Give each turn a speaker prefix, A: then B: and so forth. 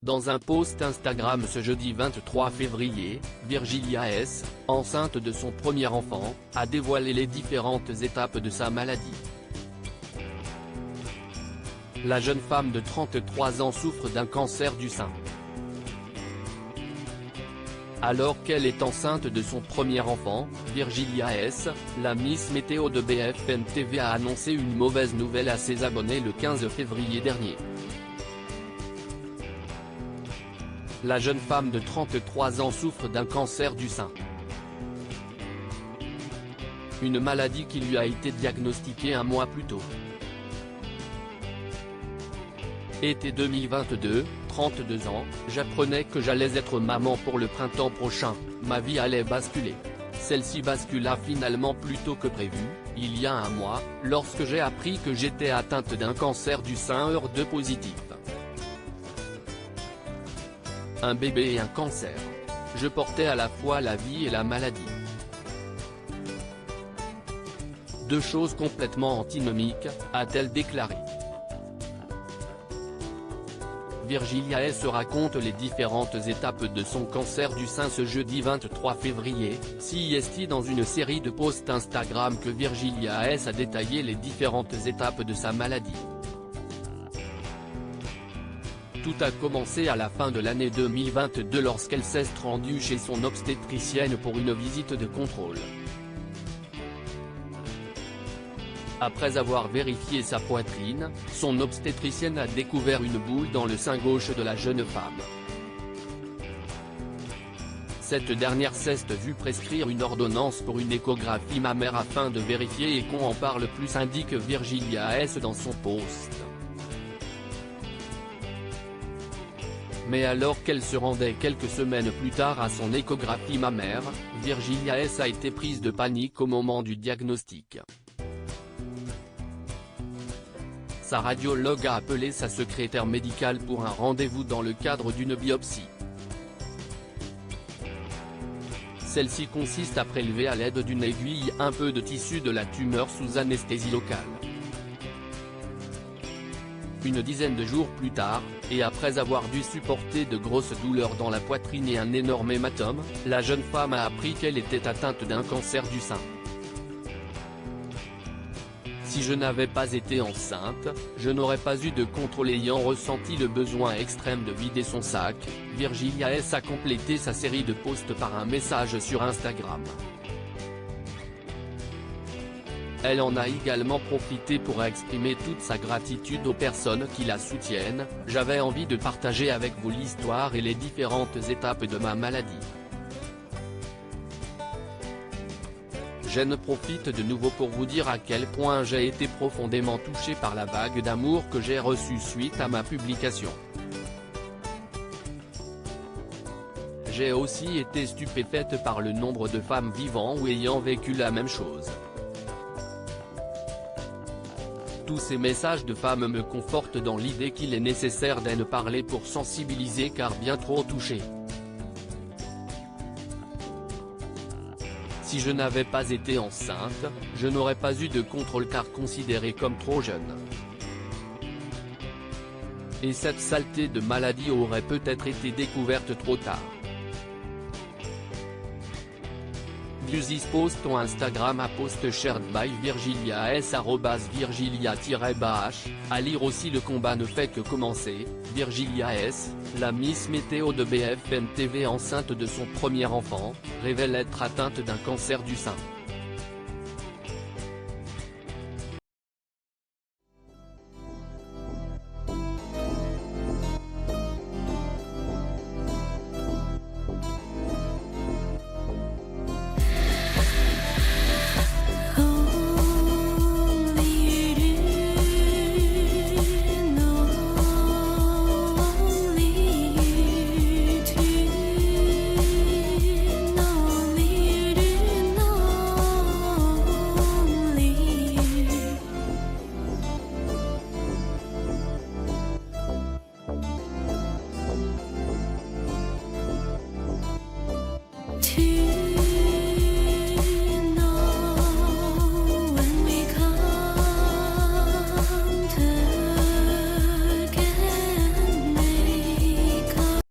A: Dans un post Instagram ce jeudi 23 février, Virgilia S., enceinte de son premier enfant, a dévoilé les différentes étapes de sa maladie. La jeune femme de 33 ans souffre d'un cancer du sein. Alors qu'elle est enceinte de son premier enfant, Virgilia S., la Miss Météo de BFM TV a annoncé une mauvaise nouvelle à ses abonnés le 15 février dernier. La jeune femme de 33 ans souffre d'un cancer du sein. Une maladie qui lui a été diagnostiquée un mois plus tôt. Été 2022, 32 ans, j'apprenais que j'allais être maman pour le printemps prochain, ma vie allait basculer. Celle-ci bascula finalement plus tôt que prévu, il y a un mois, lorsque j'ai appris que j'étais atteinte d'un cancer du sein HER2 positif. Un bébé et un cancer. Je portais à la fois la vie et la maladie. Deux choses complètement antinomiques, a-t-elle déclaré. Virgilia S. raconte les différentes étapes de son cancer du sein ce jeudi 23 février, CIST dans une série de posts Instagram que Virgilia S. a détaillé les différentes étapes de sa maladie. Tout a commencé à la fin de l'année 2022 lorsqu'elle s'est rendue chez son obstétricienne pour une visite de contrôle. Après avoir vérifié sa poitrine, son obstétricienne a découvert une boule dans le sein gauche de la jeune femme. Cette dernière s'est vue prescrire une ordonnance pour une échographie mammaire afin de vérifier et qu'on en parle plus, indique Virgilia S. dans son post. Mais alors qu'elle se rendait quelques semaines plus tard à son échographie mammaire, Virgilia S. a été prise de panique au moment du diagnostic. Sa radiologue a appelé sa secrétaire médicale pour un rendez-vous dans le cadre d'une biopsie. Celle-ci consiste à prélever à l'aide d'une aiguille un peu de tissu de la tumeur sous anesthésie locale. Une dizaine de jours plus tard, et après avoir dû supporter de grosses douleurs dans la poitrine et un énorme hématome, la jeune femme a appris qu'elle était atteinte d'un cancer du sein. Si je n'avais pas été enceinte, je n'aurais pas eu de contrôle. Ayant ressenti le besoin extrême de vider son sac, Virgilia S. a complété sa série de posts par un message sur Instagram. Elle en a également profité pour exprimer toute sa gratitude aux personnes qui la soutiennent. J'avais envie de partager avec vous l'histoire et les différentes étapes de ma maladie. J'en profite de nouveau pour vous dire à quel point j'ai été profondément touché par la vague d'amour que j'ai reçue suite à ma publication. J'ai aussi été stupéfaite par le nombre de femmes vivant ou ayant vécu la même chose. Tous ces messages de femmes me confortent dans l'idée qu'il est nécessaire d'en parler pour sensibiliser, car bien trop touché. Si je n'avais pas été enceinte, je n'aurais pas eu de contrôle car considérée comme trop jeune. Et cette saleté de maladie aurait peut-être été découverte trop tard. View this post on Instagram à post shared by Virgilia S. @Virgilia-H, à lire aussi. Le combat ne fait que commencer. Virgilia S., la Miss Météo de BFM TV enceinte de son premier enfant, révèle être atteinte d'un cancer du sein.